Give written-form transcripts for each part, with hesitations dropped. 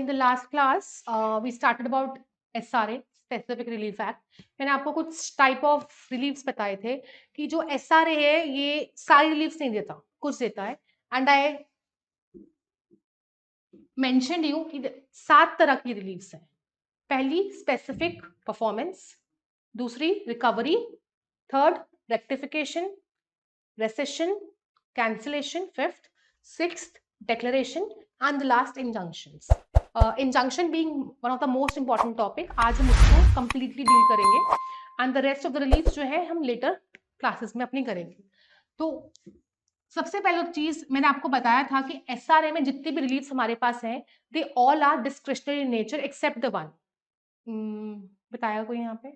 In the last class we started about SRA, specific relief act. मैंने आपको कुछ type of reliefs बताए थे कि जो SRA है ये सारी रिलीफ्स नहीं देता, कुछ देता है। एंड आई मेंशनड यू कि 7 तरह की रिलीफ्स हैं। पहली स्पेसिफिक परफॉर्मेंस, दूसरी recovery, third rectification, recession, cancellation, fifth, sixth, declaration, and the last injunctions. Injunction being one of the most important topic, आज हम उसको completely deal करेंगे and the rest of the reliefs जो है हम later classes में अपनी करेंगे। तो सबसे पहले चीज मैंने आपको बताया था कि SRA में जितनी भी रिलीफ्स हमारे पास हैं they all are discretionary in nature except the one। बताया कोई यहाँ पे?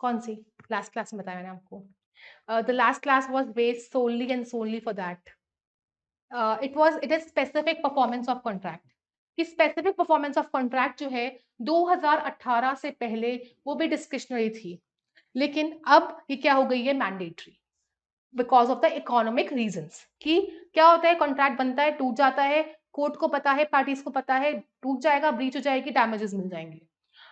कौन सी? लास्ट क्लास में बताया मैंने आपको। The last class was based solely and solely for that. It is specific performance of contract. कि specific performance of contract जो है 2018 से पहले वो भी discretionary थी, लेकिन अब ये क्या हो गई है? Mandatory, because of the economic reasons. कि क्या होता है, कॉन्ट्रैक्ट बनता है, टूट जाता है, कोर्ट को पता है, पार्टीज को पता है, टूट जाएगा, ब्रीच हो जाएगी, डैमेजेस मिल जाएंगे।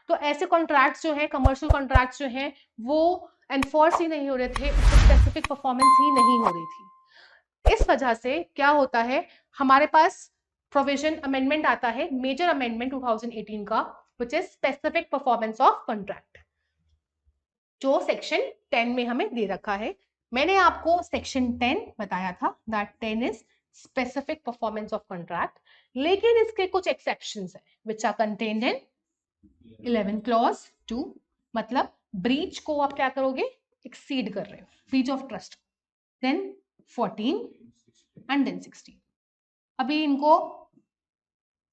तो ऐसे कॉन्ट्रैक्ट्स जो हैं, कमर्शियल कॉन्ट्रैक्ट्स जो हैं, वो एनफोर्स ही नहीं हो रहे थे, उसमें स्पेसिफिक परफॉर्मेंस ही नहीं हो रही थी। इस वजह से क्या होता है, हमारे पास प्रोविजन अमेंडमेंट आता है, मेजर अमेंडमेंट 2018 का, which is specific performance of contract, जो सेक्शन 10 में हमें दे रखा है। मैंने आपको सेक्शन 10 बताया था, that 10 is specific performance of contract, लेकिन इसके कुछ एक्सेप्शंस हैं which are contained in 11 clause 2। मतलब ब्रीच को आप क्या करोगे? एक्सीड कर रहे हो, breach of trust, then 14 and then 16। अभी इनको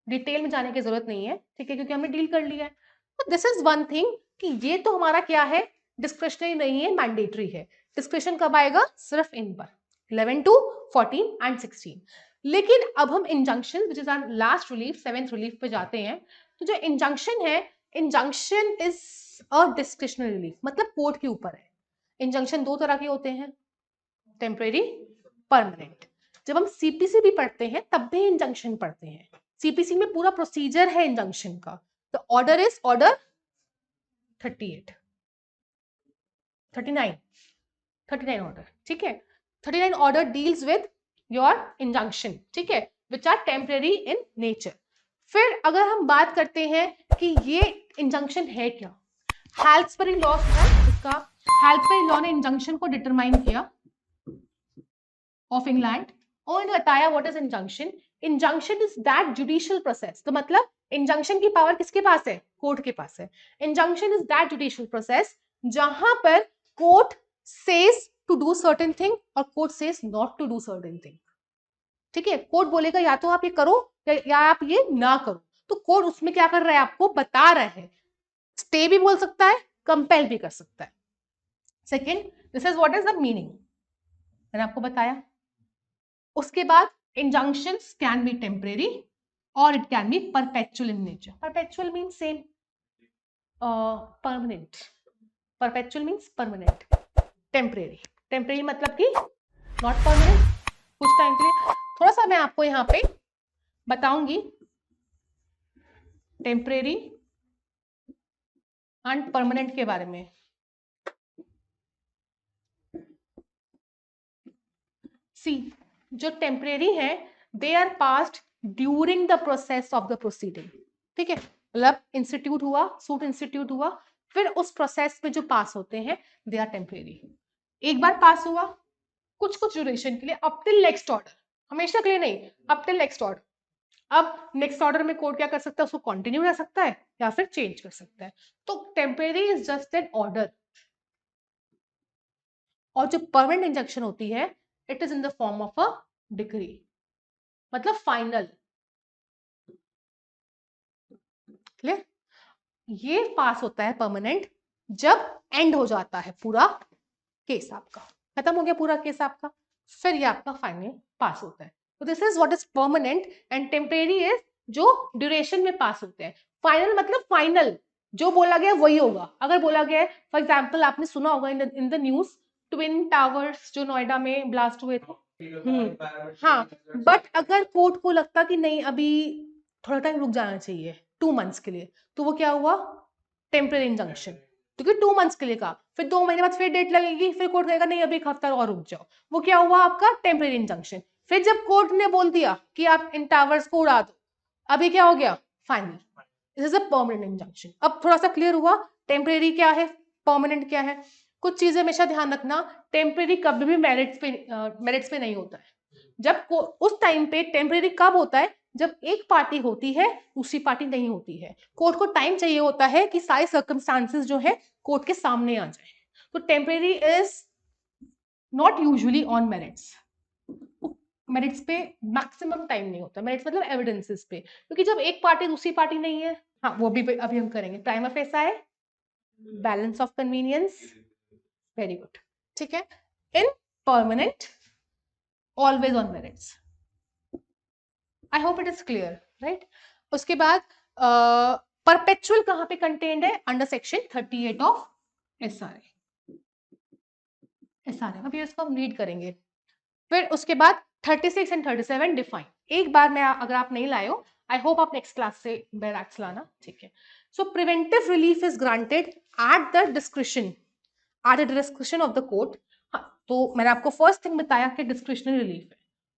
डिटेल में जाने की जरूरत नहीं है, ठीक है, क्योंकि हमने डील कर लिया है। तो दिस इज वन थिंग कि ये तो हमारा क्या है, डिस्क्रिशनरी नहीं है, मैंडेटरी है। डिस्क्रिशन कब आएगा? सिर्फ इन पर 11 to 14 एंड 16। लेकिन अब हम injunction which is our last relief, 7th relief पे जाते हैं। तो जो इंजंक्शन है, injunction is a discretionary relief, मतलब कोर्ट के ऊपर है। इंजंक्शन दो तरह के होते हैं, टेम्परेरी, परमानेंट। जब हम सीपीसी भी पढ़ते हैं तब भी इंजंक्शन पढ़ते हैं। सीपीसी में पूरा प्रोसीजर है इंजंक्शन का। The order is order 38, 39 order, ठीक है। 39 order deals with your injunction, ठीक है, which are temporary in nature. फिर अगर हम बात करते हैं कि ये इंजंक्शन है क्या, हैल्सबरी लॉ है इसका। हैल्सबरी लॉ ने इंजंक्शन को डिटरमाइन किया ऑफ इंग्लैंड, और बताया what is injunction. Injunction is that judicial process. तो मतलब इंजंक्शन की पावर किसके पास है? कोर्ट के पास है। Injunction is that judicial process जहां पर court says to do certain thing और court says not to do certain thing, ठीक है। कोर्ट बोलेगा या तो आप ये करो या आप ये ना करो, तो कोर्ट उसमें क्या कर रहा है? आपको बता रहा है। स्टे भी बोल सकता है, कंपेल भी कर सकता है। Second, this is what is the meaning, मैंने आपको बताया। उसके बाद इंजंक्शंस कैन बी टेम्परेरी और it can B perpetual in nature. Perpetual means same, permanent. Perpetual means permanent, temporary, temporary मतलब कि नॉट परमानेंट, कुछ टाइम के लिए। थोड़ा सा मैं आपको यहाँ पे बताऊंगी टेम्परेरी एंड परमानेंट के बारे में। सी, जो टेम्परेरी है they are passed during the process of the proceeding, ठीक है। मतलब इंस्टीट्यूट हुआ, सूट इंस्टीट्यूट हुआ, फिर उस प्रोसेस में जो पास होते हैं दे आर टेम्परेरी। एक बार पास हुआ कुछ कुछ ड्यूरेशन के लिए, अप टिल नेक्स्ट ऑर्डर, हमेशा के लिए नहीं, अप टिल नेक्स्ट ऑर्डर। अब नेक्स्ट ऑर्डर में कोर्ट क्या कर सकता है? उसको कंटिन्यू कर सकता है या फिर चेंज कर सकता है। तो temporary is just an order. और जो परमानेंट इंजंक्शन होती है, it is in the form of a decree, मतलब फाइनल। क्लियर? ये पास होता है परमानेंट जब एंड हो जाता है पूरा केस, आपका खत्म हो गया पूरा केस आपका, फिर ये आपका फाइनल पास होता है। तो this is what is permanent and temporary is जो ड्यूरेशन में पास होते हैं। फाइनल मतलब फाइनल, जो बोला गया वही होगा। अगर बोला गया है, फॉर एग्जाम्पल आपने सुना होगा in the news, twin towers जो नोएडा में ब्लास्ट हुए थे, हाँ, बट अगर कोर्ट को लगता कि नहीं अभी थोड़ा टाइम रुक जाना चाहिए 2 मंथ्स के लिए, तो वो क्या हुआ, टेम्परेरी इंजंक्शन, क्योंकि 2 मंथ्स के लिए कहा, फिर 2 महीने बाद फिर डेट लगेगी, फिर कोर्ट कहेगा नहीं अभी 1 हफ्ता और रुक जाओ, वो क्या हुआ आपका टेम्परेरी इंजंक्शन। फिर जब कोर्ट ने बोल दिया कि आप इन टावर्स को उड़ा दो, अभी क्या हो गया final, this is a permanent injunction. अब थोड़ा सा क्लियर हुआ टेम्परेरी क्या है, परमानेंट क्या है। कुछ चीजें हमेशा ध्यान रखना, टेम्परेरी कभी भी मेरिट्स पे नहीं होता है। जब उस टाइम पे टेम्परेरी कब होता है, जब एक पार्टी होती है दूसरी पार्टी नहीं होती है, कोर्ट को टाइम चाहिए होता है कि सारे सर्कमस्टांसेस जो है कोर्ट के सामने आ जाए। तो temporary is not usually on merits, merits पे मैक्सिमम टाइम नहीं होता, मेरिट्स मतलब एविडेंसेस पे, क्योंकि जब एक पार्टी दूसरी पार्टी नहीं है, हाँ वो भी अभी हम करेंगे। प्राइमा फेसा है, balance of convenience, very good, ठीक है। इन permanent always on merits, I hope it is clear, right. उसके बाद परपेचुअल कहां पे कंटेन्ड है, अंडर सेक्शन 38 ऑफ एसआरए, अभी इसको हम रीड करेंगे। फिर उसके बाद 36 एंड 37 डिफाइन, एक बार में अगर आप नहीं लाए हो, आई होप आप नेक्स्ट क्लास से बैराक्स लाना, ठीक है। So preventive relief is granted at the discretion of the court. तो मैंने आपको फर्स्ट थिंग बताया कि डिस्क्रिशनरी रिलीफ है,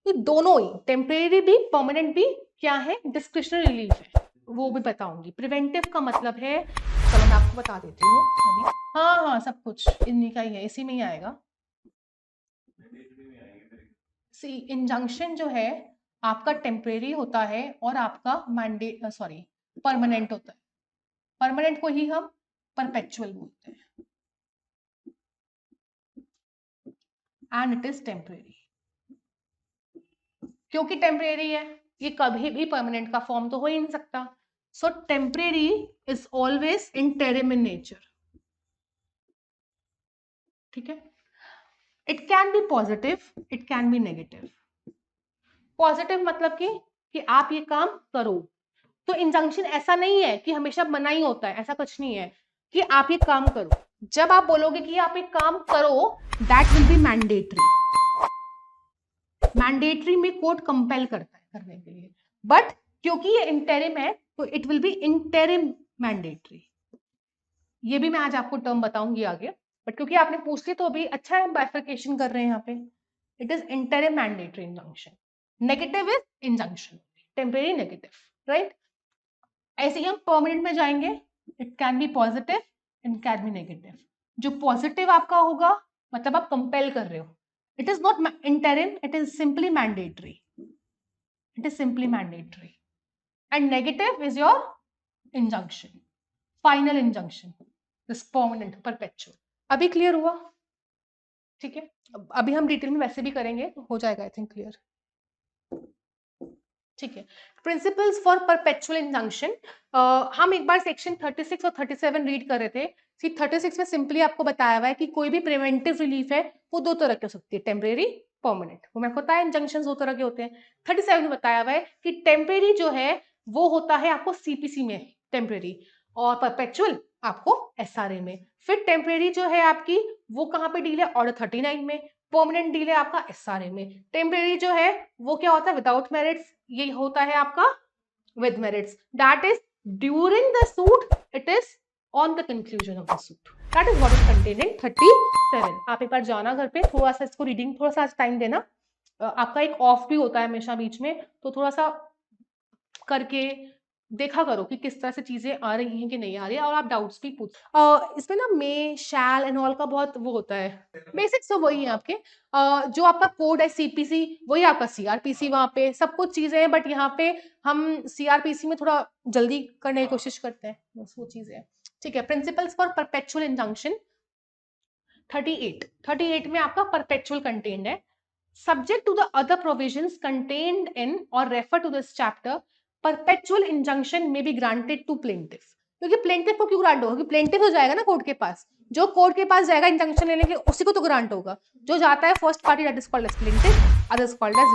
तो दोनों ही टेम्परेरी भी परमानेंट भी क्या है, डिस्क्रिशनरी रिलीफ है, वो भी बताऊंगी। प्रिवेंटिव का मतलब है, चलो मैं आपको बता देती हूँ अभी, हाँ सब कुछ इन्हीं का ही है, इसी में ही आएगा। सी इंजंक्शन जो है आपका टेम्परेरी होता है और आपका परमानेंट होता है, परमानेंट को ही हम परपेचुअल बोलते हैं, एंड इट इज टेम्परेरी। क्योंकि टेम्परेरी है, ये कभी भी परमानेंट का फॉर्म तो हो ही नहीं सकता। So temporary is always interim in nature, ठीक है। It can be positive, it can be negative. Positive मतलब कि आप ये काम करो, तो इंजंक्शन ऐसा नहीं है कि हमेशा मना ही होता है, ऐसा कुछ नहीं है कि आप ये काम करो। जब आप बोलोगे कि आप एक काम करो, that will be mandatory, mandatory में कोर्ट कंपेल करता है करने के लिए, बट क्योंकि ये इंटरिम है तो it will be interim mandatory. ये भी मैं आज आपको टर्म बताऊंगी आगे, बट क्योंकि आपने पूछ ली तो अभी अच्छा है, बाइफर्केशन कर रहे हैं यहाँ पे। It is interim mandatory injunction, negative is injunction, temporary negative, right. ऐसे ही हम परमानेंट में जाएंगे, it can be positive, it can be negative. जो पॉजिटिव आपका होगा मतलब आप कंपेल कर रहे हो, it is not interim, it is simply mandatory, it is simply mandatory, and negative is your injunction, final injunction, this permanent perpetual। अभी clear हुआ, ठीक है। अभी हम डिटेल में वैसे भी करेंगे तो हो जाएगा आई थिंक क्लियर, ठीक है। प्रिंसिपल्स फॉर परपेचुअल इंजंक्शन, हम एक बार सेक्शन 36 और 37 रीड कर रहे थे। 36 में सिंपली आपको बताया हुआ है कि कोई भी प्रिवेंटिव रिलीफ है वो दो तरह की हो सकती है, टेम्परेरी, परमानेंट, वो मेरे को पता है इंजंक्शन दो तरह के होते हैं। 37 में बताया हुआ है कि टेम्परेरी जो है वो होता है आपको सीपीसी में टेम्परेरी, और परपेचुअल आपको एसआरए में। फिर टेम्परेरी जो है आपकी वो कहाँ पे डील है, ऑर्डर 39 में। परमानेंट डील है आपका एसआरए में। टेम्परेरी जो है वो क्या होता है, विदाउट मेरिट्स, ये होता है आपका with merits, that is during the suit, it is on the conclusion of the suit, that is what is contained in 37। आप एक बार जाना घर पे, थोड़ा सा इसको रीडिंग, थोड़ा सा टाइम देना, आपका एक ऑफ भी होता है हमेशा बीच में, तो थोड़ा सा करके देखा करो कि किस तरह से चीजें आ रही हैं कि नहीं आ रही है, और आप डाउट्स भी पूछ। इसमें ना मे, शैल एंड ऑल का बहुत वो होता है, बेसिक्स तो वही है आपके। जो आपका कोड है सीपीसी, वही आपका सीआरपीसी, वहाँ पे सब कुछ चीजें हैं, बट यहाँ पे हम सीआरपीसी में थोड़ा जल्दी करने की कोशिश करते हैं, बस वो चीजें हैं, ठीक है। प्रिंसिपल्स फॉर परपेचुअल इंजंक्शन 38 में आपका परपेचुअल कंटेन्ड है। Subject to the other provisions contained in or refer to this chapter, perpetual injunction may be granted to plaintiff। क्योंकि plaintiff को क्यों ग्रांट होगा, क्योंकि plaintiff तो जाएगा ना कोर्ट के पास, जो कोर्ट के पास जाएगा इंजंक्शन लेने के उसी को तो ग्रांट होगा। जो जाता है first party, that is called as plaintiff, other is called as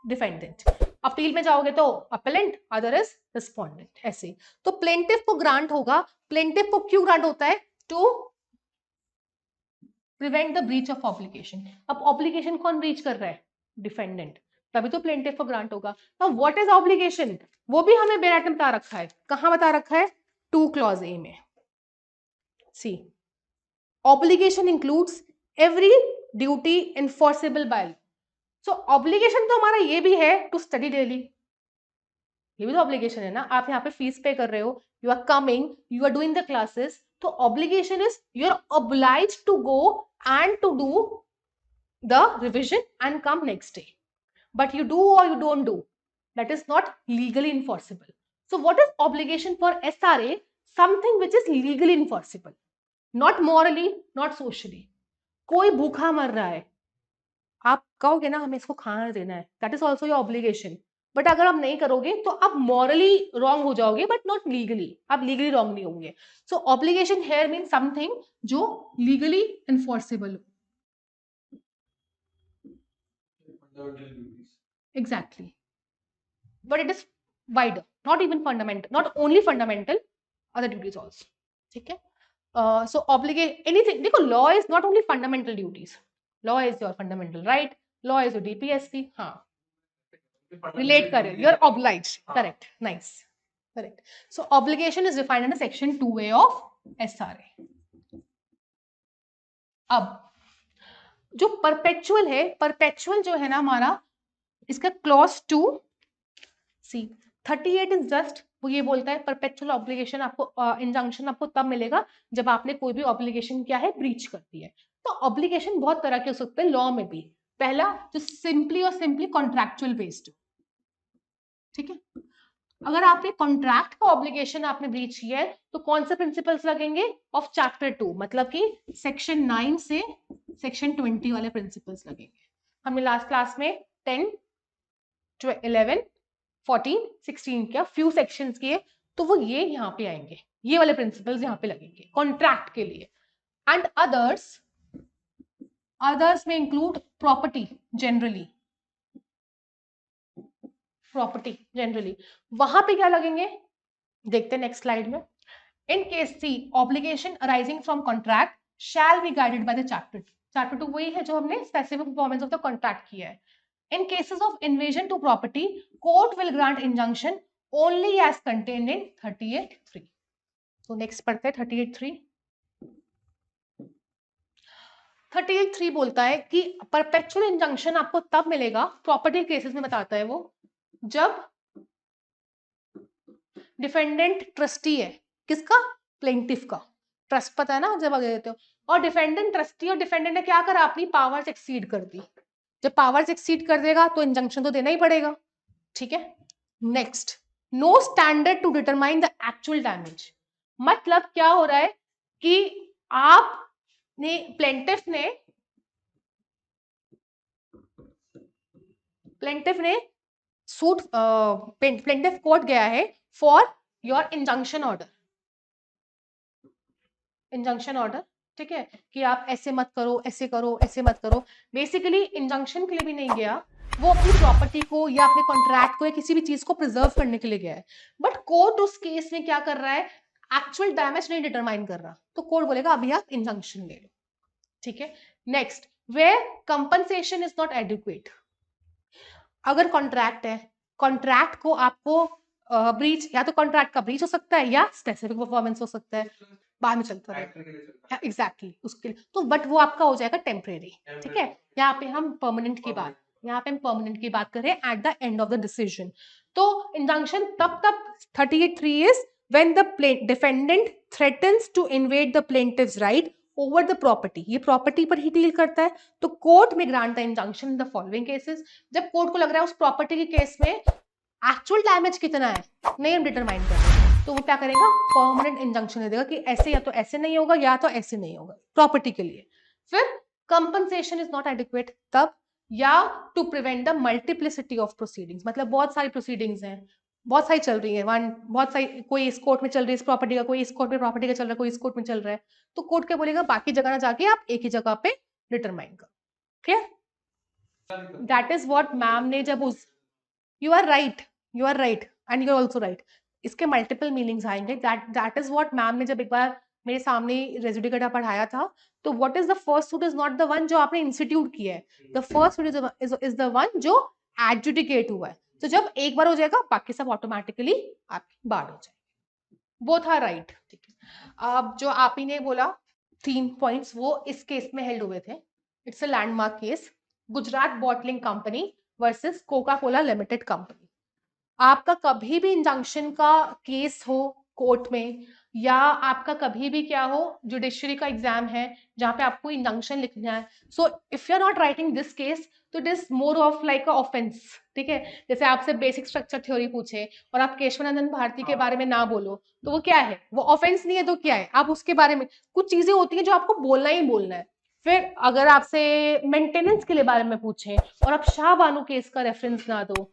defendant. Appeal में जाओगे तो अपेलेंट, अदर इज रिस्पोंडेंट, ऐसे। तो प्लेंटिफ को ग्रांट होगा। प्लेंटिफ को क्यों ग्रांट होता है, to prevent the breach of obligation. अब ऑब्लिगेशन कौन ब्रीच कर रहा है, डिफेंडेंट। तभी तो प्लेंटिफ को ग्रांट होगा। नाउ व्हाट इज ऑब्लिगेशन, वो भी हमें बेराटम बता रखा है। कहां बता रखा है? 2 क्लॉज ए में। C obligation includes every duty enforceable by. So obligation तो हमारा ये भी है टू स्टडी डेली, ये भी तो ऑब्लिगेशन है ना। आप यहाँ पे फीस पे कर रहे हो, you are coming, you are doing the classes, तो obligation is you are obliged to go and to do the revision and come next day, but you do or you don't do, that is not legally enforceable. So what is obligation for SRA? Something which is legally enforceable, not morally, not socially. कोई भूखा मर रहा है, आप कहोगे ना हमें इसको खाना देना है, that is also your obligation. But अगर आप नहीं करोगे तो आप मॉरली रॉन्ग हो जाओगे, बट नॉट लीगली, आप लीगली रॉन्ग नहीं होंगे. सो ऑब्लिगेशन हेयर मीन समथिंग जो लीगली इन्फोर्सेबल हो. Exactly. But it is wider, not even fundamental, not only fundamental, other duties also. ठीक है? So obligate anything. देखो, law is not only fundamental duties. Law is your fundamental right. Law is your DPSP. हाँ. Relate करे. You're obliged. Correct. Nice. Correct. So obligation is defined under section 2A of SRA. अब जो perpetual है, perpetual जो है ना हमारा, इसका क्लॉज 2 सी 38 इज जस्ट वो ये बोलता है परपेचुअल ऑब्लिगेशन आपको इंजंक्शन आपको तब मिलेगा जब आपने कोई भी ऑब्लिगेशन क्या है ब्रीच करती है. तो ऑब्लिगेशन बहुत तरह के हो सकते हैं लॉ में भी. पहला जो सिंपली और सिंपली कॉन्ट्रैक्चुअल बेस्ड, ठीक है. अगर आपने कॉन्ट्रैक्ट का ऑब्लिगेशन आपने ब्रीच किया है तो कौन से प्रिंसिपल्स लगेंगे? ऑफ चैप्टर 2, मतलब कि सेक्शन 9 से सेक्शन 20 वाले प्रिंसिपल्स लगेंगे. हमने लास्ट क्लास में 10, 11, 14, 16 किया, फ्यू सेक्शंस किए, तो वो ये यहाँ पे आएंगे, ये वाले प्रिंसिपल्स यहाँ पे लगेंगे कॉन्ट्रैक्ट के लिए. एंड अदर्स में include property generally, property generally वहां पे क्या लगेंगे देखते हैं नेक्स्ट स्लाइड में. In case C obligation arising from contract shall be guided by the chapter. Chapter 2 वही है जो हमने specific performance of the contract किया है. In cases of invasion to property, court will grant injunction only as contained in 38(3). So next पढ़ते हैं 38(3). 38(3) बोलता है कि परपेचुअल इंजंक्शन आपको तब मिलेगा, प्रॉपर्टी केसेस में बताता है वो, जब डिफेंडेंट ट्रस्टी है. किसका? प्लेंटिफ का. ट्रस्ट पता है ना जब आगे देते हो. और डिफेंडेंट ट्रस्टी और डिफेंडेंट ने क्या करा? अपनी पावर्स एक्सीड कर दी. जब पावर्स एक्सीड कर देगा तो इंजंक्शन तो देना ही पड़ेगा, ठीक है. Next, no standard to determine the actual damage. मतलब क्या हो रहा है कि आपने प्लेंटिफ ने सूट प्लेंटिफ कोर्ट गया है for your injunction order. Injunction order, ठीक है, कि आप ऐसे मत करो, ऐसे करो, ऐसे मत करो. बेसिकली इंजंक्शन के लिए भी नहीं गया वो, अपनी प्रॉपर्टी को या अपने कॉन्ट्रैक्ट को या किसी भी चीज को प्रिजर्व करने के लिए गया है. बट कोर्ट उस केस में क्या कर रहा है? एक्चुअल डैमेज नहीं डिटरमाइन कर रहा, तो कोर्ट बोलेगा अभी आप इंजंक्शन ले लो, ठीक है. Next, where compensation is not adequate. अगर कॉन्ट्रैक्ट है, कॉन्ट्रैक्ट को आपको ब्रीच, या तो कॉन्ट्रैक्ट का ब्रीच हो सकता है या स्पेसिफिक परफॉर्मेंस हो सकता है, बाद में चलता रहेगा. एग्जैक्टली उसके लिए तो, बट वो आपका हो जाएगा टेम्परेरी, ठीक है. यहाँ पे हम परमानेंट की बात, यहाँ पे हम परमानेंट की बात कर रहे हैं at the end of the decision. तो इंजंक्शन तब 38(3) is when the defendant threatens to invade the plaintiff's right over the property. ये प्रॉपर्टी पर ही डील करता है. तो कोर्ट में grant the injunction in the following cases. जब कोर्ट को लग रहा है उस प्रॉपर्टी के केस में एक्चुअल डैमेज कितना है नहीं हम डिटरमाइन कर रहे, तो वो क्या करेगा? परमानेंट इंजंक्शन दे देगा कि ऐसे या तो ऐसे नहीं होगा या तो ऐसे नहीं होगा प्रॉपर्टी के लिए. फिर कंपनसेशन इज नॉट एडिक्वेट तब, या to prevent the multiplicity of proceedings. मतलब बहुत सारी प्रोसीडिंग्स हैं, बहुत सारी चल रही है, बहुत सारी, कोई इस कोर्ट में चल रही है इस प्रॉपर्टी का, कोई इस कोर्ट में प्रॉपर्टी का चल रहा है, कोई इस कोर्ट में चल रहा है, तो कोर्ट क्या बोलेगा? बाकी जगह ना जाके आप एक ही जगह पे डिटरमाइन करो. Clear? That is what ma'am ने जब उस, you are right and you are also right. इसके मल्टीपल मीनिंग्स आएंगे. दैट इज व्हाट मैम ने जब एक बार मेरे सामने रेजिड्यू डेटा पढ़ाया था, तो what is the first suit is not the one जो आपने इंस्टीट्यूट किया है. The first suit is the one जो एडजुडिकेट हुआ है। तो जब एक बार हो जाएगा बाकी सब ऑटोमेटिकली आपकी बार हो जाएगी। Both are right. ठीक है, अब जो आप ही ने बोला 3 पॉइंट्स वो इस केस में हेल्ड हुए थे। It's a landmark case, Gujarat bottling company versus Coca Cola limited company. आपका कभी भी इंजंक्शन का केस हो कोर्ट में, या आपका कभी भी क्या हो जुडिशरी का एग्जाम है जहां पे आपको इंजंक्शन लिखना है, so if you are not writing this case तो it is more of like a offence. ठीक है, जैसे आपसे बेसिक स्ट्रक्चर थ्योरी पूछे और आप केशवानंद भारती के बारे में ना बोलो तो वो क्या है, वो ऑफेंस नहीं है तो क्या है, आप उसके बारे में कुछ चीजें होती है जो आपको बोलना ही बोलना है। फिर अगर आपसे मेंटेनेंस के लिए बारे में पूछे और आप शाह बानो केस का रेफरेंस ना दो,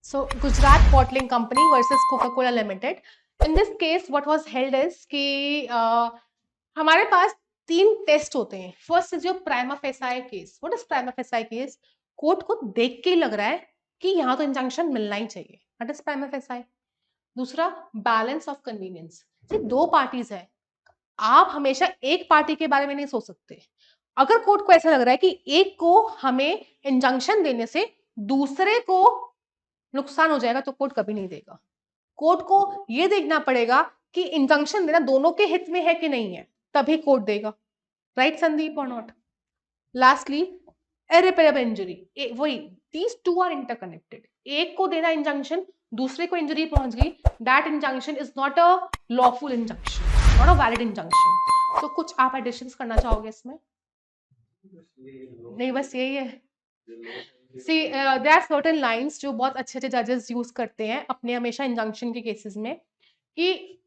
so Gujarat Bottling Company versus Coca-Cola Limited. In this case, what was held is कि हमारे पास 3 टेस्ट होते हैं। First is your prima facie case. What is prima facie case? Court को देख के ही लग रहा है कि यहाँ तो इंजंक्शन मिलना ही चाहिए। What is prima facie? दूसरा, बैलेंस ऑफ कन्वीनियंस। दो पार्टीज है, आप हमेशा एक पार्टी के बारे में नहीं सोच सकते। अगर कोर्ट को ऐसा लग रहा है कि एक को हमें इंजंक्शन देने से दूसरे को नुकसान हो जाएगा तो कोर्ट कभी नहीं देगा। कोर्ट को यह देखना पड़ेगा कि इंजंक्शन देना दोनों के हित में है कि नहीं है, तभी कोर्ट देगा। राइट संदीप और नॉट? Lastly, irreparable injury. वही, दीज टू आर इंटरकनेक्टेड। एक को देना इंजंक्शन, दूसरे को इंजरी पहुंच गई, that injunction is not a lawful injunction, not a valid injunction. तो कुछ आप एडिशंस करना चाहोगे इसमें? नहीं, बस यही है। सी देयर आर सर्टेन लाइंस जो बहुत अच्छे अच्छे जजेस यूज करते हैं अपने हमेशा इंजंक्शन के केसेस में कि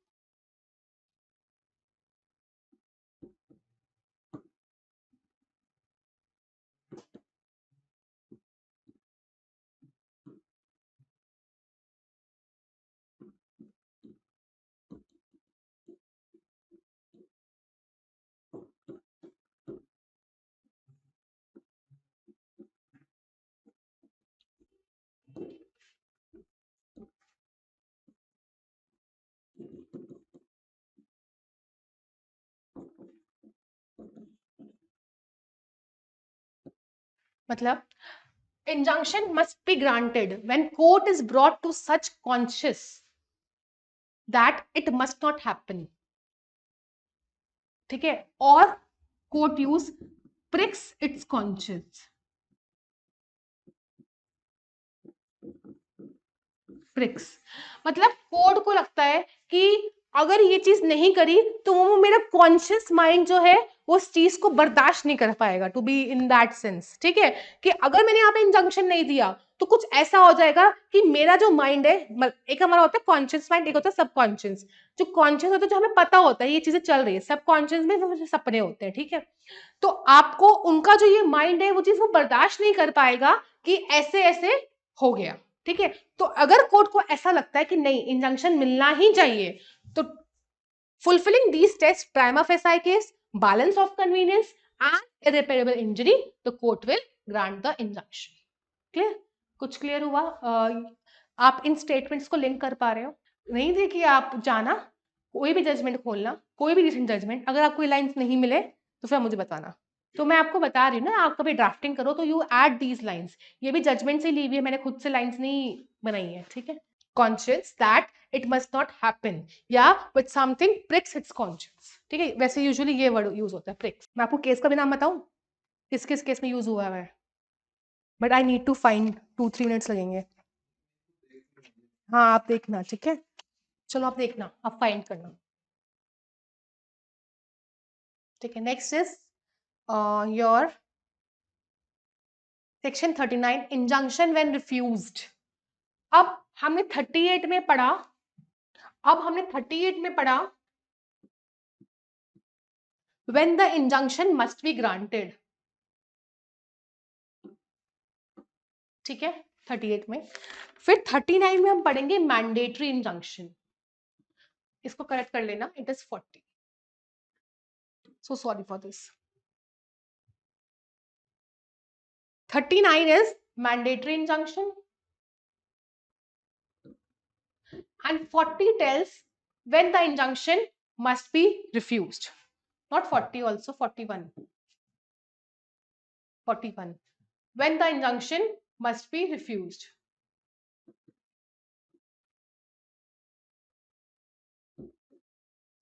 मतलब injunction must be granted when court is brought to such conscious that it must not happen. ठीक है, और court use pricks its conscience. Prix मतलब कोर्ट को लगता है कि अगर ये चीज नहीं करी तो वो मेरा कॉन्शियस माइंड जो है वो उस चीज को बर्दाश्त नहीं कर पाएगा, to be in that sense. ठीक है, कि अगर मैंने यहाँ पे इंजंक्शन नहीं दिया तो कुछ ऐसा हो जाएगा कि मेरा जो माइंड है, एक हमारा होता है कॉन्शियस माइंड, एक होता है सबकॉन्शियस। जो कॉन्शियस होता है जो हमें पता होता है ये चीजें चल रही है, सबकॉन्शियस में वो सपने होते हैं। ठीक है, तो आपको उनका जो ये माइंड है वो चीज वो बर्दाश्त नहीं कर पाएगा कि ऐसे ऐसे हो गया। ठीक है, तो अगर कोर्ट को ऐसा लगता है कि नहीं इंजंक्शन मिलना ही चाहिए तो fulfilling these tests, prima facie case, balance of convenience and irreparable injury, the court will grant the injunction. Clear? कुछ क्लियर हुआ? आप इन स्टेटमेंट्स को लिंक कर पा रहे हो? नहीं देखिए, आप जाना कोई भी जजमेंट खोलना, कोई भी रिसेंट जजमेंट, अगर आपको लाइंस नहीं मिले तो फिर मुझे बताना। तो मैं आपको बता रही हूँ ना, आप कभी ड्राफ्टिंग करो तो यू ऐड दीज लाइंस। ये भी जजमेंट से ली हुई है, मैंने खुद से लाइंस नहीं बनाई है। ठीक है, conscience that it must not happen, या with something pricks its conscience। ठीक है, वैसे यूजुअली ये वर्ड यूज होता है pricks। मैं आपको केस का भी नाम बताऊं किस किस केस में यूज हुआ है, but I need to find, 2-3 minutes लगेंगे। हाँ आप देखना, ठीक है, चलो आप देखना, आप फाइंड करना। ठीक है, next is your section 39, injunction when refused. अब हमने 38 में पढ़ा, when the injunction must be granted। ठीक है, 38 में। फिर 39 में हम पढ़ेंगे मैंडेटरी इंजंक्शन। इसको करेक्ट कर लेना, it is 40। So sorry for this. 39 is mandatory injunction and 40 tells when the injunction must be refused. Not 40 also, 41. When the injunction must be refused.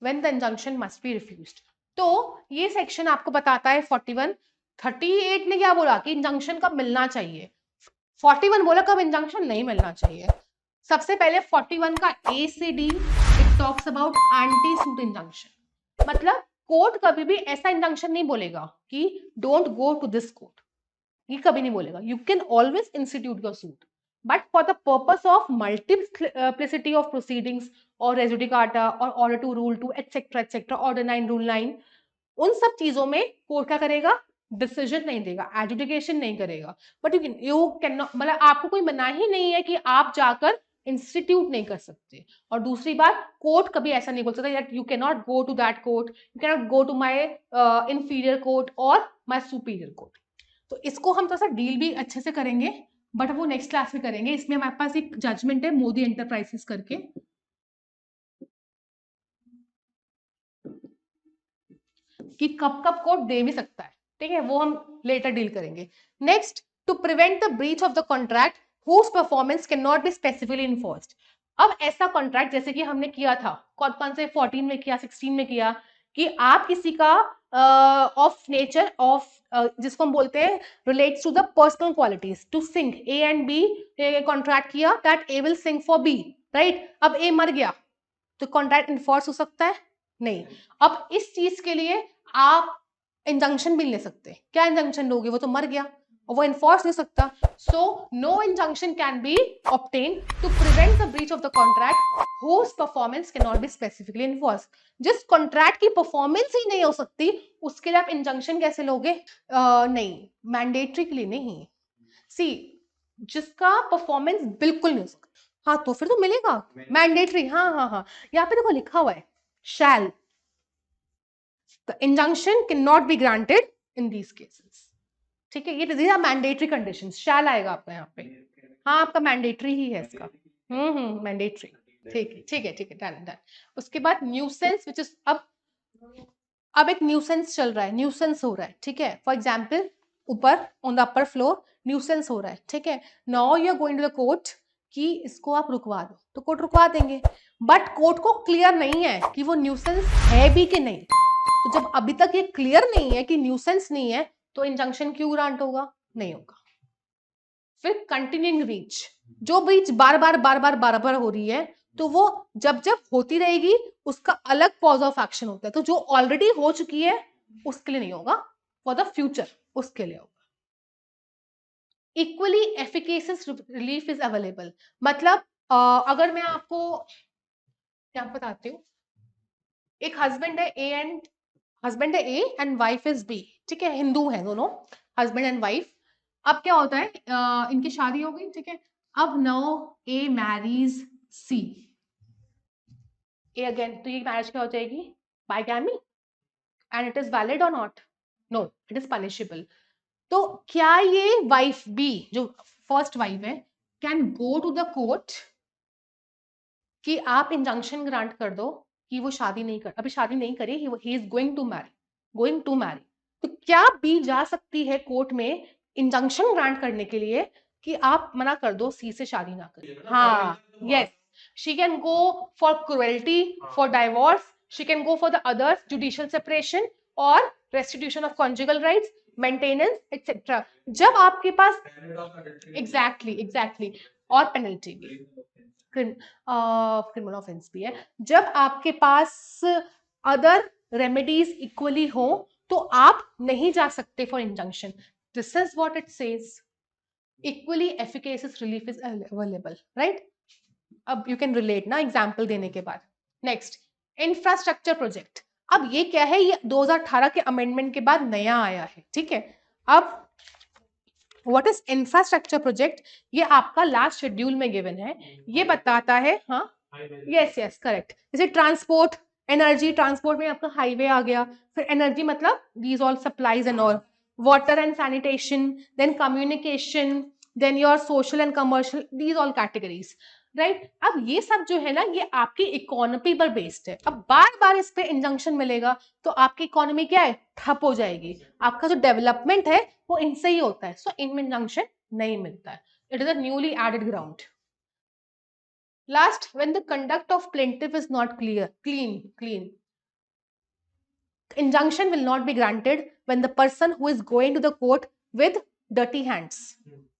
When the injunction must be refused. तो ये section आपको बताता है 41. 38 ने क्या बोला कि injunction कब मिलना चाहिए, 41 बोला कब इंजंक्शन नहीं मिलना चाहिए. सबसे पहले 41 का ए से D it talks about anti suit injunction. मतलब कोर्ट कभी भी ऐसा इंजंक्शन नहीं बोलेगा कि don't go to this court, ये कभी नहीं बोलेगा. You can always institute your suit, but for the purpose of multiplicity of proceedings और res judicata और order two rule 2 etcetera order 9 rule 9, उन सब चीजों में कोर्ट क्या करेगा, डिसीजन नहीं देगा, एजुडिकेशन नहीं करेगा. बट यू कैन नॉट, मतलब आपको कोई मना ही नहीं है कि आप जाकर इंस्टीट्यूट नहीं कर सकते. और दूसरी बात, कोर्ट कभी ऐसा नहीं बोल सकता that you can not go to that court, you can not go to my inferior court और माई सुपीरियर कोर्ट. तो इसको हम थोड़ा सा डील भी अच्छे से करेंगे, बट वो नेक्स्ट क्लास में करेंगे. इसमें हमारे पास एक जजमेंट है मोदी एंटरप्राइजेस करके, कि कब कब कोर्ट दे भी सकता है, ठीक है, वो हम लेटर डील करेंगे. Next, to prevent the breach of the contract whose performance can not be specifically enforced. अब ऐसा कॉन्ट्रैक्ट जैसे कि हमने किया था, कौन कौन से 14 में किया, 16 में किया, कि आप किसी का ऑफ नेचर ऑफ जिसको हम बोलते हैं relates to the personal qualities, to sing A and B contract किया that A will sing for B, right. अब ए मर गया तो कॉन्ट्रैक्ट इन्फोर्स हो सकता है, नहीं. अब इस चीज के लिए आप इंजंक्शन भी ले सकते. क्या इंजंक्शन लोगे, वो तो मर गया और वो इन्फोर्स नहीं सकता. So no injunction can be obtain to prevent the breach of the contract whose performance cannot be specifically enforced. जिस कॉन्ट्रैक्ट की परफॉर्मेंस ही नहीं हो सकती उसके लिए आप इंजंक्शन कैसे लोगे? नहीं, मैंडेटरी के लिए नहीं. सी, जिसका परफॉर्मेंस बिल्कुल नहीं हो सकता, हाँ तो फिर तो मिलेगा मैंडेटरी. हाँ हाँ हाँ, यहाँ पे देखो लिखा हुआ है shall. The injunction cannot be granted in these cases. ठीक है, ये these are mandatory conditions. shall आएगा आपका यहाँ पे, हाँ आपका मैंडेटरी ही है इसका. मैंडेटरी. ठीक है ठीक है ठीक है, डन डन. उसके बाद न्यूसेंस विच इज, अब एक न्यूसेंस चल रहा है, न्यूसेंस हो रहा है, ठीक है. फॉर एग्जाम्पल ऊपर on the upper floor nuisance हो रहा है, ठीक है. Now you are going to the court कि इसको आप रुकवा दो, तो कोर्ट रुकवा देंगे. बट कोर्ट को क्लियर नहीं है कि वो न्यूसेंस है भी कि नहीं. तो जब अभी तक ये क्लियर नहीं है कि न्यूसेंस नहीं है तो इंजंक्शन क्यों ग्रांट होगा, नहीं होगा. फिर कंटिन्यूइंग ब्रीच, जो ब्रीच बार बार हो रही है तो वो जब जब होती रहेगी उसका अलग कॉज ऑफ एक्शन होता है. तो जो ऑलरेडी हो चुकी है उसके लिए नहीं होगा, फॉर द फ्यूचर उसके लिए होगा. Equally efficacious relief is available. मतलब अगर मैं आपको क्या बताती हूँ, एक हस्बैंड है A and wife is B, ठीक है, हिंदू है दोनों, हस्बैंड एंड वाइफ. अब क्या होता है, इनकी शादी हो गई, ठीक है. अब now A marries C, A again, तो ये मैरिज क्या हो जाएगी, bigamy, and it is valid और not, no it is punishable. तो क्या ये वाइफ बी जो फर्स्ट वाइफ है can go to the court कि आप इंजंक्शन ग्रांट कर दो कि वो शादी नहीं कर, अभी शादी नहीं करी, he is going to marry. तो क्या बी जा सकती है कोर्ट में इंजंक्शन ग्रांट करने के लिए कि आप मना कर दो सी से शादी ना करें? हाँ, yes, she can go for cruelty, for divorce, she can go for the others, judicial separation और restitution of conjugal rights, maintenance etcetera. जब आपके पास एग्जैक्टली और पेनल्टी भी, क्रिमिनल ऑफेंस भी है. जब आपके पास अदर रेमेडीज इक्वली हो तो आप नहीं जा सकते for injunction. This is what it says, equally efficacious relief is available, right. अब यू कैन रिलेट ना एग्जांपल देने के बाद. Next, infrastructure project. अब ये क्या है, ये 2018 के अमेंडमेंट के बाद नया आया है, ठीक है. अब व्हाट इज इंफ्रास्ट्रक्चर प्रोजेक्ट, ये आपका लास्ट शेड्यूल में गिवन है. ये बताता है, हाँ यस करेक्ट, जैसे ट्रांसपोर्ट, एनर्जी, ट्रांसपोर्ट में आपका हाईवे आ गया. फिर एनर्जी मतलब these all supplies and all, water and sanitation, then communication, then your social and commercial, these all categories, right. अब ये सब जो है ना ये आपकी इकोनॉमी पर बेस्ड है. अब बार बार इस पे इंजंक्शन मिलेगा तो आपकी इकोनॉमी क्या है, ठप हो जाएगी. आपका जो डेवलपमेंट है वो इनसे ही होता है. सो इनमें इंजंक्शन नहीं मिलता है, it is a newly added ground. Last, when the conduct of plaintiff is not clean, injunction will not be granted when the person who is going to the court with dirty hands.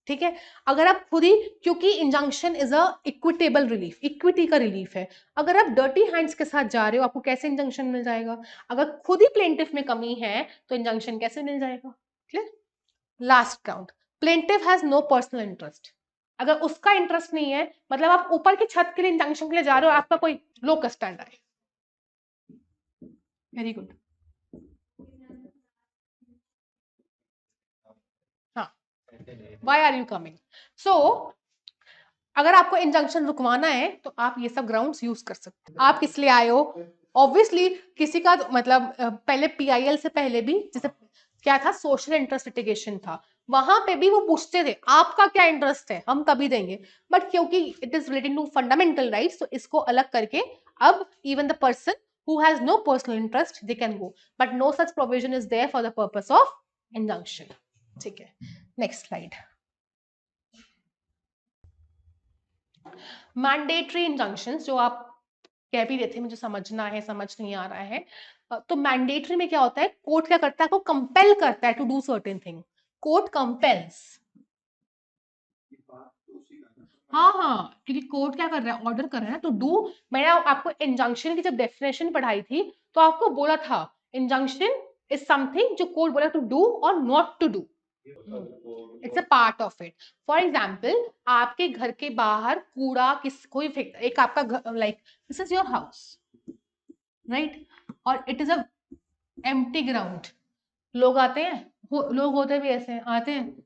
ठीक है, अगर आप खुद ही, क्योंकि injunction is a equitable relief, equity का relief है, अगर आप डर्टी हैंड्स के साथ जा रहे हो आपको कैसे इंजंक्शन मिल जाएगा? अगर खुद ही प्लेंटिफ में कमी है तो इंजंक्शन कैसे मिल जाएगा? Clear? Last count, plaintiff has no personal interest. अगर उसका इंटरेस्ट नहीं है, मतलब आप ऊपर की छत के लिए इंजंक्शन के लिए जा रहे हो, आपका कोई लोकस स्टैंड है. Very good. Why are you coming? So, अगर आपको इंजंक्शन रुकवाना है तो आप ये सब ग्राउंड्स यूज कर सकते हो. आप किस लिए आए हो? ऑब्वियसली किसी का मतलब पहले पीआईएल से पहले भी जैसे क्या था, सोशल इंटरेस्ट लिटिगेशन था, वहां पे भी वो पूछते थे आपका क्या इंटरेस्ट है, हम तभी देंगे. बट क्योंकि it is related to fundamental rights, तो इसको अलग करके अब even the person who has no personal interest they can go, but no such provision is there for the purpose of injunction. ठीक है, नेक्स्ट स्लाइड. मैंडेटरी इंजंक्शन जो आप कह भी रहे थे मुझे समझना है, समझ नहीं आ रहा है, तो मैंडेटरी में क्या होता है, कोर्ट क्या करता है, आपको कंपेल करता है to do certain thing. Court compels. हाँ, क्योंकि कोर्ट क्या कर रहा है, ऑर्डर कर रहा है ना टू डू. मैंने आपको इंजंक्शन की जब डेफिनेशन पढ़ाई थी तो आपको बोला था इंजंक्शन इज समथिंग जो कोर्ट बोला टू डू और not to do. It's a part of it. For example, आपके घर के बाहर कूड़ा किस कोई फेंक, एक आपका like this is your house, right, और it is a empty ground. लोग आते हैं, लोग होते भी ऐसे आते हैं,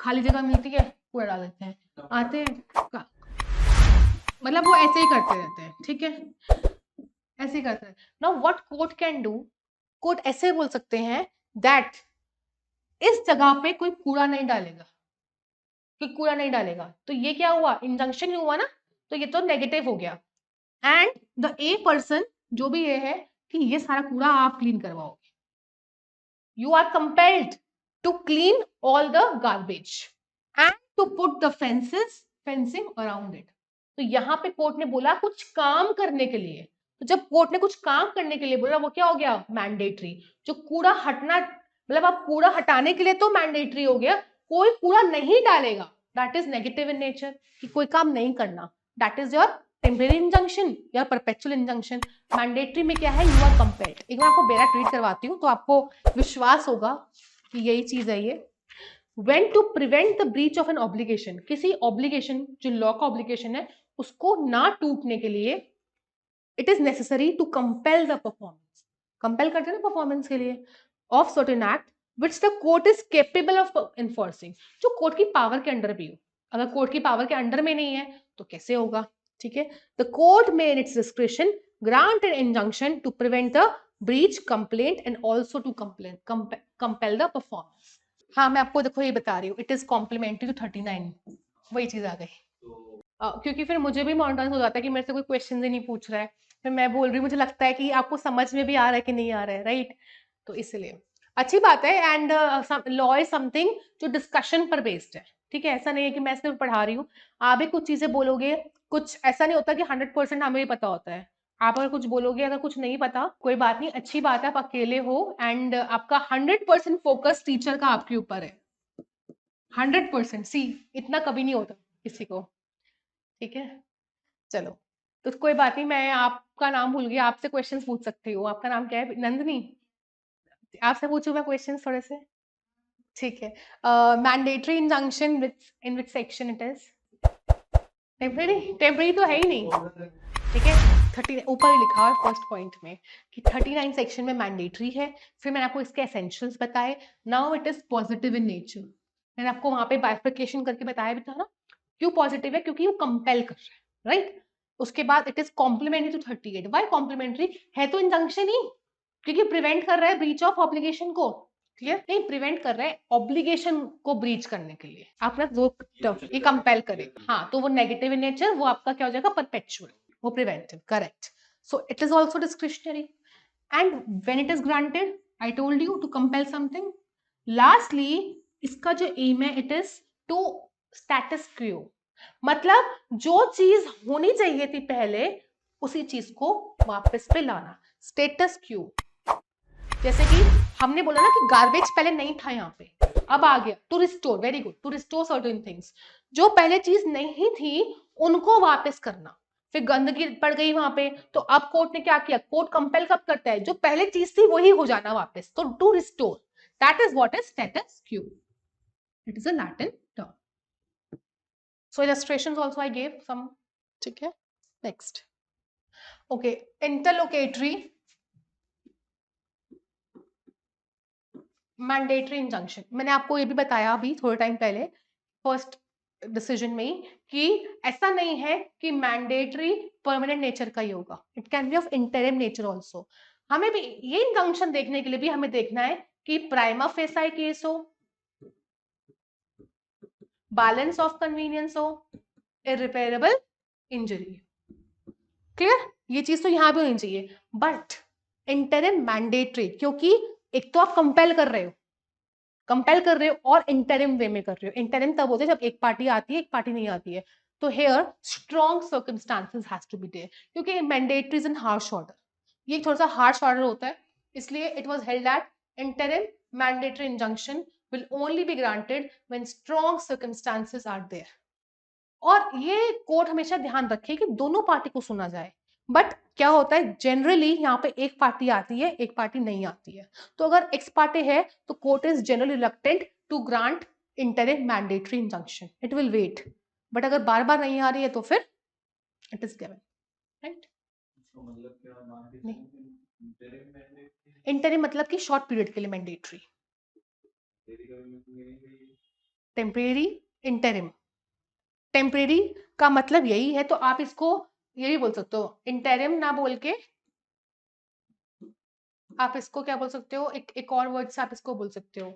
खाली जगह मिलती है कूड़ा डाल देते हैं, आते हैं, मतलब वो ऐसे ही करते रहते हैं. ठीक है, ऐसे ही करते हैं. Now what court can do, court ऐसे बोल सकते हैं दैट इस जगह पे कोई कूड़ा नहीं डालेगा, कि कूड़ा नहीं डालेगा. तो ये क्या हुआ, इंजंक्शन ही हुआ ना, तो ये तो नेगेटिव हो गया. एंड द ए पर्सन जो भी ये है कि ये सारा कूड़ा आप क्लीन करवाओगे. You are compelled to clean all the garbage and to put the fencing around it. तो यहाँ पे कोर्ट ने बोला कुछ काम करने के लिए. तो जब कोर्ट ने कुछ काम करने के लिए बोला वो क्या हो गया, मैंडेटरी. जो कूड़ा हटना, मतलब आप कूड़ा हटाने के लिए तो मैंडेटरी हो गया, कोई कूड़ा नहीं डालेगा that is negative in nature, कि कोई काम नहीं करना, that is your temporary injunction या परपेचुअल इंजंक्शन. मैंडेटरी में क्या है, यू आर कंपेल्ड. एक बार आपको बेरा ट्रीट करवाती हूँ तो आपको विश्वास होगा कि यही चीज है ये. When to prevent the breach of an obligation, किसी obligation जो लॉ का obligation है उसको ना टूटने के लिए it is necessary to compel the performance. compel करते हैं ना performance के लिए of certain act which the court is capable of enforcing, जो कोर्ट की पावर के अंडर भी हो. अगर कोर्ट की पावर के अंडर में नहीं है तो कैसे होगा? ठीक है, the court may in its discretion grant an injunction to prevent the breach, complaint and also to compel the performance. हाँ, मैं आपको देखो ये बता रही हूँ, इट इज कॉम्प्लीमेंट्री टू 39, वही चीज आ गई. क्योंकि फिर मुझे भी मॉनिटरिंग हो जाता है कि मेरे से कोई क्वेश्चन ही नहीं पूछ रहा है, फिर मैं बोल रही हूँ, मुझे लगता है कि आपको समझ में भी आ रहा है कि नहीं आ रहा है, राइट. तो इसलिए अच्छी बात है. एंड लॉ इज समथिंग जो डिस्कशन पर बेस्ड है. ठीक है, ऐसा नहीं है कि मैं सिर्फ पढ़ा रही हूँ, आप भी कुछ चीजें बोलोगे, कुछ ऐसा नहीं होता कि 100% हमें भी पता होता है. आप अगर कुछ बोलोगे, अगर कुछ नहीं पता कोई बात नहीं, अच्छी बात है, आप अकेले हो एंड आपका 100% फोकस टीचर का आपके ऊपर है. 100% सी, इतना कभी नहीं होता किसी को. ठीक है, चलो, तो कोई बात नहीं, मैं आपका नाम भूल गई, आपसे क्वेश्चंस पूछ सकती हूँ. आपका नाम क्या है? नंदनी. आपसे पूछूं मैं क्वेश्चंस थोड़े से? ठीक है. Mandatory injunction in which section it is? Temporary तो है ही नहीं. ठीक है, 30 ऊपर लिखा है फर्स्ट पॉइंट में कि 39 सेक्शन में मैंडेटरी है. फिर मैंने आपको इसके एसेंशियल्स बताए. Now it is positive in nature. मैंने आपको वहां पे बाइफिकेशन करके बताया भी था ना. क्यों पॉजिटिव है? क्योंकि वो कंपेल कर रहा है, राइट. उसके बाद it is complementary to 38. Why complementary? है तो इंजंक्शन ही, क्योंकि प्रिवेंट कर रहा है ब्रीच ऑफ ऑब्लिगेशन को. क्लियर? नहीं, प्रिवेंट कर रहा है ऑब्लिगेशन को ब्रीच करने के लिए. आप ना दो टर्म, ये कंपेल करे. हाँ, तो वो नेगेटिव इन नेचर, वो आपका क्या हो जाएगा, परपेचुअल. वो preventive, correct. So it is also discretionary. And when it is granted, I told you to compel something. Lastly, इसका जो एम है, it is to status quo, मतलब जो चीज होनी चाहिए थी पहले उसी चीज को वापस पे लाना, स्टेटस क्यू। जैसे कि हमने बोला ना कि गार्बेज पहले नहीं था यहाँ पे, अब आ गया। To restore, very good, to restore certain things, जो पहले चीज नहीं थी उनको वापस करना। फिर गंदगी पड़ गई वहां पे, तो अब कोर्ट ने क्या किया, कोर्ट कंपेल कब करता है, जो पहले चीज थी वही हो जाना वापस, तो to restore, that is what is status quo, it is a Latin term. So illustrations also I gave some, ठीक है। Next, okay, interlocutory mandatory injunction. मैंने आपको ये भी बताया अभी थोड़े टाइम पहले फर्स्ट डिसीजन में ही कि ऐसा नहीं है कि मैंडेटरी परमानेंट नेचर का ही होगा, it can B of interim nature also. हमें भी ये इंजंक्शन देखने के लिए भी हमें देखना है कि प्राइमा फेसाई केस हो, बैलेंस ऑफ कन्वीनियंस हो, इररिपेयरेबल इंजरी। क्लियर, ये चीज तो यहां भी होनी चाहिए, बट इंटरिम मैंडेटरी, क्योंकि एक तो आप कंपेल कर रहे हो, कंपेल कर रहे हो और इंटरिम वे में कर रहे हो। इंटरिम तब होते है जब एक पार्टी आती है एक पार्टी नहीं आती है, तो here strong circumstances has to be there, क्योंकि mandatory is in harsh order, ये थोड़ा सा हार्श ऑर्डर होता है, इसलिए it was held that interim mandatory injunction will only be granted when strong circumstances are there. और ये कोर्ट हमेशा ध्यान रखे कि दोनों पार्टी को सुना जाए, बट क्या होता है जनरली यहाँ पे एक पार्टी आती है एक पार्टी नहीं आती है, तो अगर एक्स पार्टी है तो court is generally reluctant to grant interim mandatory injunction, it will wait, but अगर बार बार नहीं आ रही है तो फिर it is given, right. Interim मतलब कि शॉर्ट पीरियड के लिए मैंडेटरी, टेम्परेरी, इंटरिम, टेम्परेरी का मतलब यही है, तो आप इसको ये भी बोल सकते हो, इंटरिम ना बोल के आप इसको क्या बोल सकते हो, एक और वर्ड से आप इसको बोल सकते हो,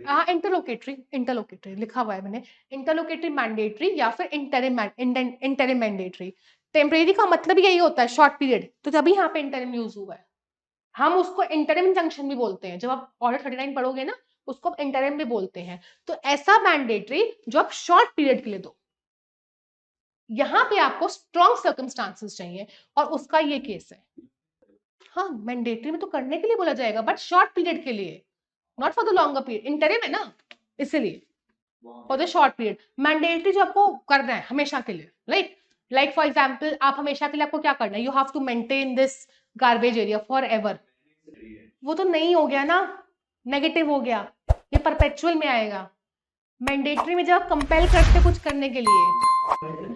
हाँ इंटरलोकेटरी, इंटरलोकेटरी लिखा हुआ है मैंने, इंटरलोकेटरी मैंडेटरी या फिर इंटरिम मैंडेटरी। टेम्परेरी का मतलब यही होता है शॉर्ट पीरियड, तो तभी यहाँ पे इंटरिम यूज हुआ है। हम उसको इंटरिम इंजंक्शन भी बोलते हैं, जब आप ऑर्डर 39 पढ़ोगे ना उसको इंटरिम भी बोलते हैं। तो ऐसा मैंडेटरी जो आप शॉर्ट पीरियड के लिए दो, यहाँ पे आपको स्ट्रॉन्ग सर्कमस्टांसेस चाहिए और उसका ये केस है। हाँ मैंडेटरी में तो करने के लिए बोला जाएगा, बट शॉर्ट पीरियड के लिए, not for the longer period, interim है ना इसीलिए, for the short period. Mandatory जो आपको करना है हमेशा के लिए, लाइक फॉर एग्जाम्पल आप हमेशा के लिए आपको क्या करना है, you have to maintain this garbage area forever, वो तो नहीं हो गया ना, नेगेटिव हो गया, ये परपेचुअल में आएगा। मैंडेटरी में जब आप कंपेल करते कुछ करने के लिए,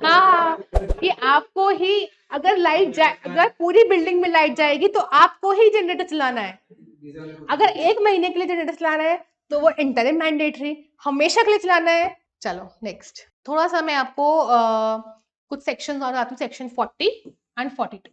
हाँ कि आपको ही अगर लाइट जाए, अगर पूरी बिल्डिंग में लाइट जाएगी तो आपको ही जनरेटर चलाना है, अगर एक महीने के लिए जनरेटर चलाना है तो वो इंटरिम मैंडेटरी, हमेशा के लिए चलाना है। चलो नेक्स्ट, थोड़ा सा मैं आपको कुछ सेक्शन और आती हूँ, section 40 and 42।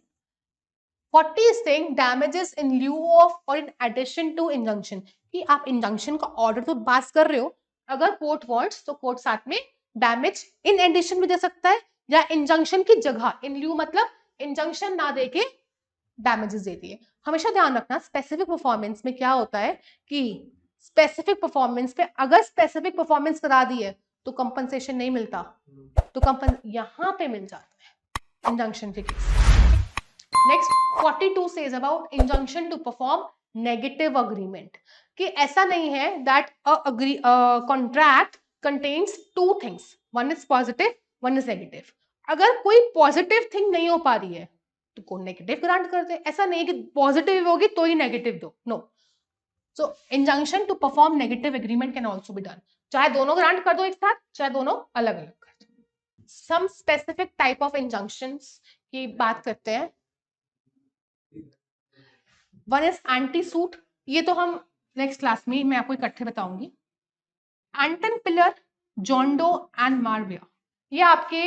40 is saying damages in lieu of or in addition to injunction, कि आप इंजंक्शन का ऑर्डर तो पास कर रहे हो, अगर कोर्ट वांट्स तो कोर्ट साथ में डैमेज इन एडिशन भी दे सकता है, या इंजंक्शन की जगह, इन लिeu मतलब इंजंक्शन ना देके डैमेजेस देती है। हमेशा ध्यान रखना स्पेसिफिक परफॉर्मेंस में क्या होता है कि स्पेसिफिक परफॉर्मेंस पे अगर स्पेसिफिक परफॉर्मेंस करा दी है तो कंपनसेशन नहीं मिलता, तो यहां पे मिल जाता है इंजंक्शन के case. Next 42 says about injunction to perform negative agreement, कि ऐसा नहीं है that a contract contains two things, one is positive one is negative, अगर कोई पॉजिटिव थिंग नहीं हो पा रही है तो कोई नेगेटिव ग्रांट कर दे, ऐसा नहीं कि पॉजिटिव होगी तो ही नेगेटिव दो, no. So injunction to perform negative agreement can also be done, चाहे दोनों ग्रांट कर दो एक साथ चाहे दोनों अलग अलग कर दो। Some specific type of injunctions की बात करते हैं, वन इज एंटी सूट, ये तो हम नेक्स्ट क्लास में मैं आपको इकट्ठे बताऊंगी। एंटन पिलर, जॉन्डो एंड मार्विया, ये आपके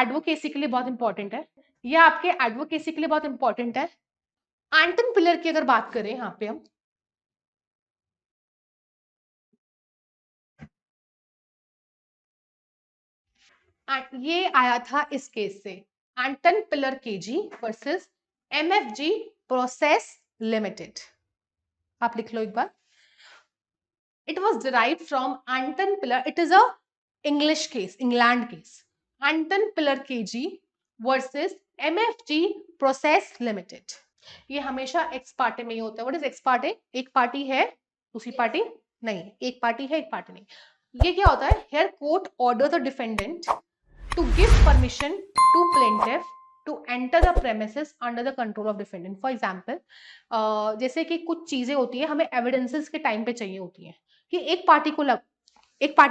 एडवोकेसी के लिए बहुत इंपॉर्टेंट है, ये आपके एडवोकेसी के लिए बहुत इंपॉर्टेंट है। एंटन पिलर की अगर बात करें यहाँ पे हम, ये आया था इस केस से, Anton Piller KG versus MFG process limited, आप लिख लो एक बार। It was derived from Anton Pillar. It is a English case, England case. Anton Pillar KG versus MFG Process Limited. ये हमेशा एक्स पार्टी में ही होता है. What is x party? एक party है, दूसरी पार्टी नहीं. एक पार्टी है, एक पार्टी नहीं. ये क्या होता है? Here court orders the defendant to give permission to plaintiff to enter the premises under the control of defendant. For example, जैसे कि कुछ चीजें होती है हमें एविडेंसेस के टाइम पे चाहिए होती है कि एक पार्टी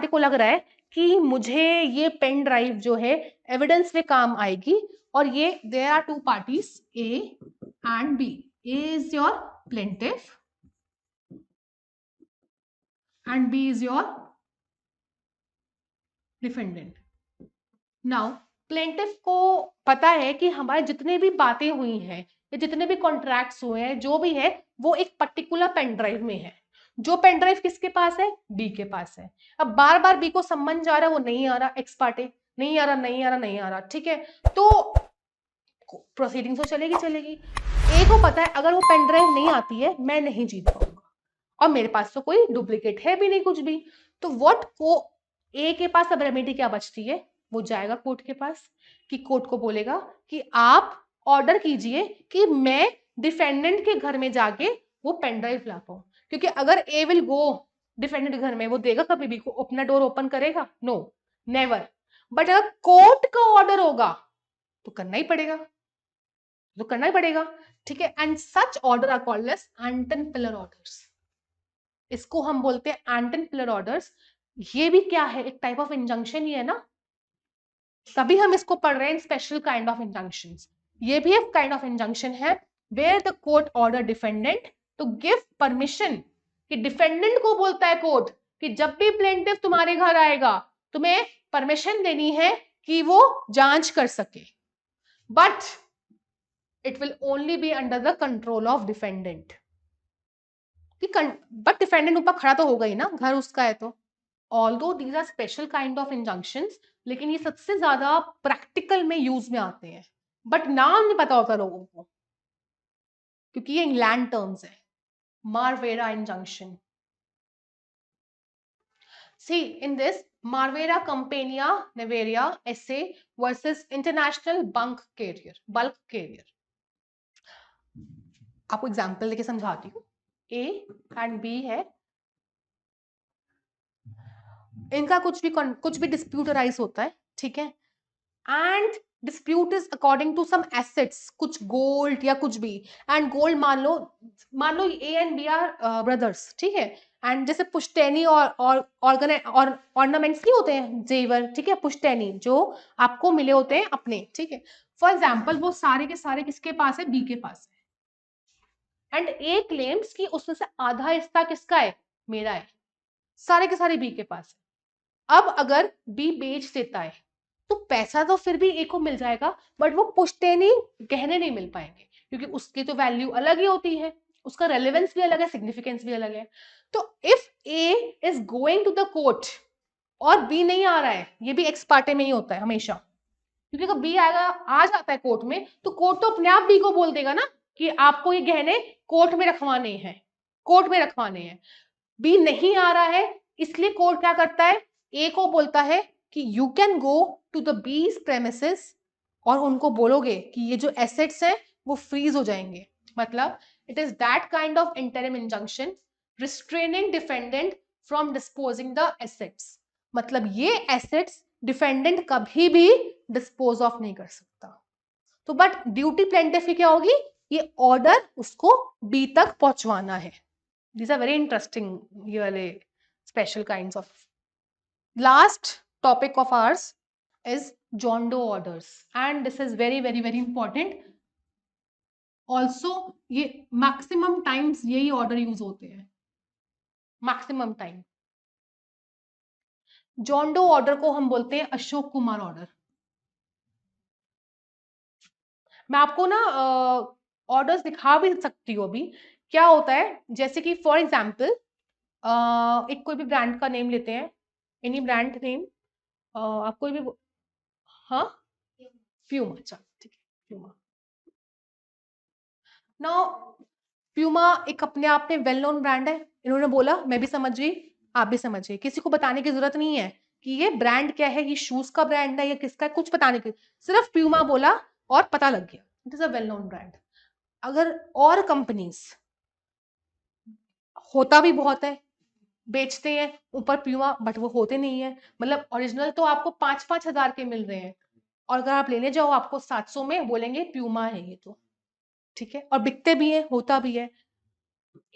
को लग रहा है कि मुझे ये पेन ड्राइव जो है एविडेंस में काम आएगी, और ये there are two parties A and B. A is your plaintiff and B is your defendant. Now plaintiff को पता है कि हमारे जितने भी बातें हुई हैं या जितने भी कॉन्ट्रैक्ट्स हुए हैं, जो भी है वो एक पर्टिकुलर पेन ड्राइव में है. जो पेन ड्राइव किसके पास है? बी के पास है. अब बार बार बी को सम्मन जा रहा है, वो नहीं आ रहा, एक्स पार्टी नहीं आ रहा. ठीक है, तो प्रोसीडिंग तो चलेगी. ए को पता है अगर वो पेन ड्राइव नहीं आती है मैं नहीं जीत पाऊंगा, और मेरे पास तो कोई डुप्लीकेट है भी नहीं कुछ भी. तो व्हाट को ए के पास अब रेमेडी क्या बचती है? वो जाएगा कोर्ट के पास, कि कोर्ट को बोलेगा कि आप ऑर्डर कीजिए कि मैं डिफेंडेंट के घर में जाके वो पेन ड्राइव ला पाऊं. क्योंकि अगर ए विल गो डिफेंडेंट के घर में, वो देगा कभी भी को अपना डोर ओपन करेगा? No, never. बट अगर कोर्ट का ऑर्डर होगा तो करना ही पड़ेगा. ठीक है, and such order are called as Anton Piller orders. इसको हम बोलते हैं एंटन पिलर ऑर्डर्स. ये भी क्या है? एक टाइप ऑफ इंजंक्शन ही है ना, तभी हम इसको पढ़ रहे हैं स्पेशल काइंड ऑफ इंजंक्शंस. ये भी एक काइंड ऑफ इंजंक्शन है where the court order defendant to give permission. कि डिफेंडेंट को बोलता है कोर्ट कि जब भी प्लेंटिफ तुम्हारे घर आएगा तुम्हें परमिशन देनी है कि वो जांच कर सके, but it will only be under the control of defendant. But defendant ऊपर खड़ा तो होगा ही ना, घर उसका है तो. Although these are special kind of injunctions, लेकिन ये सबसे ज्यादा प्रैक्टिकल में यूज में आते हैं, बट नाम नहीं पता होता लोगों को क्योंकि ये इंग्लैंड टर्म्स है. Mareva injunction. See in this Mareva Compania Naviera SA versus international bulk carrier. आपको एग्जांपल लेके समझाती हूँ. ए एंड बी है, इनका कुछ भी डिस्प्यूट अराइज होता है. ठीक है, and dispute is according to some assets, कुछ गोल्ड या कुछ भी. एंड गोल्ड मान लो A and B are brothers. ठीक है, एंड जैसे पुश्तैनी और ऑर्नामेंट्स नहीं होते हैं, जेवर. ठीक है, पुश्तैनी जो आपको मिले होते हैं अपने. ठीक है, फॉर एग्जाम्पल वो सारे के सारे किसके पास है? बी के पास है. एंड ए क्लेम्स कि उसमें से आधा हिस्सा किसका है? मेरा है. सारे के सारे बी के पास है. अब अगर बी बेच देता है तो पैसा तो फिर भी ए को मिल जाएगा, बट वो पुश्तैनी गहने नहीं मिल पाएंगे क्योंकि उसकी तो वैल्यू अलग ही होती है, उसका रेलेवेंस भी अलग है, सिग्निफिकेंस भी अलग है. तो if A is going to the court और बी नहीं आ रहा है, ये भी एक्स पार्टे में ही होता है हमेशा, क्योंकि अगर बी आ जाता है कोर्ट में तो कोर्ट तो अपने आप बी को बोल देगा ना कि आपको ये गहने कोर्ट में रखवाने हैं. बी नहीं आ रहा है, इसलिए कोर्ट क्या करता है? ए को बोलता है कि you can go to the B's premises, और उनको बोलोगे कि ये जो एसेट्स हैं वो फ्रीज हो जाएंगे. मतलब it is that kind of interim injunction restraining defendant from disposing the assets. मतलब ये एसेट्स डिफेंडेंट कभी भी डिस्पोज ऑफ नहीं कर सकता. तो बट ड्यूटी प्लेंटिफ की क्या होगी? ये ऑर्डर उसको बी तक पहुंचवाना है. These are very interesting, really special kinds of. Last topic of ours is John Doe orders, and this is very important. Also, ये maximum times यही order use होते हैं. Maximum time. John Doe order को हम बोलते हैं Ashok Kumar order. मैं आपको ना ऑर्डर्स दिखा भी सकती हूँ अभी. क्या होता है, जैसे कि फॉर एग्जाम्पल एक कोई भी ब्रांड का नेम लेते हैं, एनी ब्रांड नेम. आप कोई भी, हाँ, प्यूमा. अच्छा, ठीक है, प्यूमा. नाउ प्यूमा एक अपने आप में वेल नोन ब्रांड है. इन्होंने बोला, मैं भी समझ गई, आप भी समझिए, किसी को बताने की जरूरत नहीं है कि ये ब्रांड क्या है, ये शूज का ब्रांड है या किसका है, कुछ बताने की, सिर्फ प्यूमा बोला और पता लग गया, it is a well known brand. अगर और कंपनीज होता भी बहुत है, बेचते हैं ऊपर प्यूमा, बट वो होते नहीं है, मतलब ओरिजिनल तो आपको 5-5 हजार के मिल रहे हैं, और अगर आप लेने जाओ आपको 700 में बोलेंगे प्यूमा है ये तो, ठीक है, और बिकते भी है, होता भी है।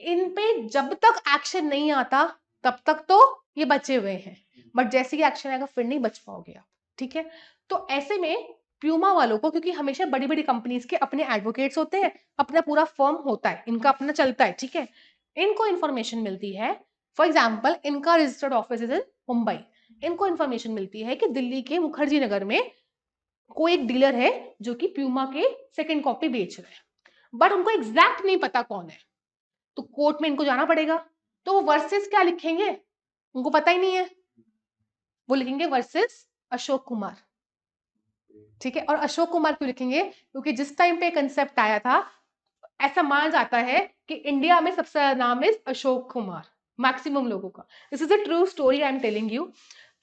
इन पे जब तक एक्शन नहीं आता तब तक तो ये बचे हुए हैं, बट जैसे ही एक्शन आएगा फिर नहीं बच पाओगे आप, ठीक है। तो ऐसे में प्यूमा वालों को, क्योंकि हमेशा बड़ी बड़ी कंपनीज के अपने एडवोकेट्स होते हैं, अपना पूरा फर्म होता है, इनका अपना चलता है, ठीक है, इनको इंफॉर्मेशन मिलती है। फॉर एग्जाम्पल इनका registered office is in Mumbai, इनको इंफॉर्मेशन मिलती है कि दिल्ली के मुखर्जी नगर में कोई एक डीलर है जो कि प्यूमा के सेकेंड कॉपी बेच रहे हैं, बट उनको एग्जैक्ट नहीं पता कौन है, तो कोर्ट में इनको जाना पड़ेगा। तो वो वर्सेस क्या लिखेंगे, उनको पता ही नहीं है, वो लिखेंगे वर्सेस अशोक कुमार, ठीक है। और अशोक कुमार क्यों लिखेंगे, क्योंकि जिस टाइम पे कंसेप्ट आया था, ऐसा माना जाता है कि इंडिया में सबसे ज्यादा नाम इज अशोक कुमार, मैक्सिमम लोगों का। This is a true story I am telling you.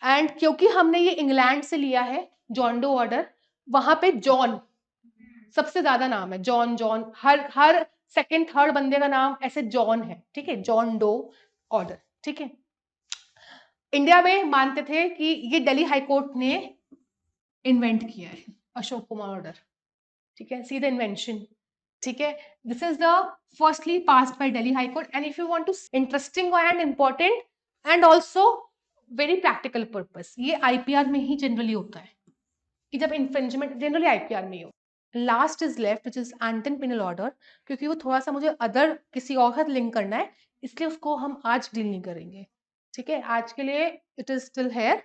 And क्योंकि हमने ये इंग्लैंड से लिया है जॉन डो ऑर्डर, वहां पे जॉन सबसे ज्यादा नाम है, जॉन जॉन, हर हर सेकंड थर्ड बंदे का नाम ऐसे जॉन है, ठीक है, जॉन डो ऑर्डर, ठीक है। इंडिया में मानते थे कि ये दिल्ली हाई कोर्ट ने इन्वेंट किया है अशोक कुमार ऑर्डर, ठीक है, सी द इन्वेंशन, ठीक है। This is the firstly passed by Delhi high court, and if you want to interesting and important and also very practical purpose, ये आईपीआर में ही जनरली होता है कि जब इन्फ्रिंजमेंट जनरली आईपीआर में ही हो। Last is left which is Anton penal order, क्योंकि वो थोड़ा सा मुझे अदर किसी और साथ लिंक करना है, इसलिए उसको हम आज डील नहीं करेंगे, ठीक है। आज के लिए इट इज स्टिल हेयर।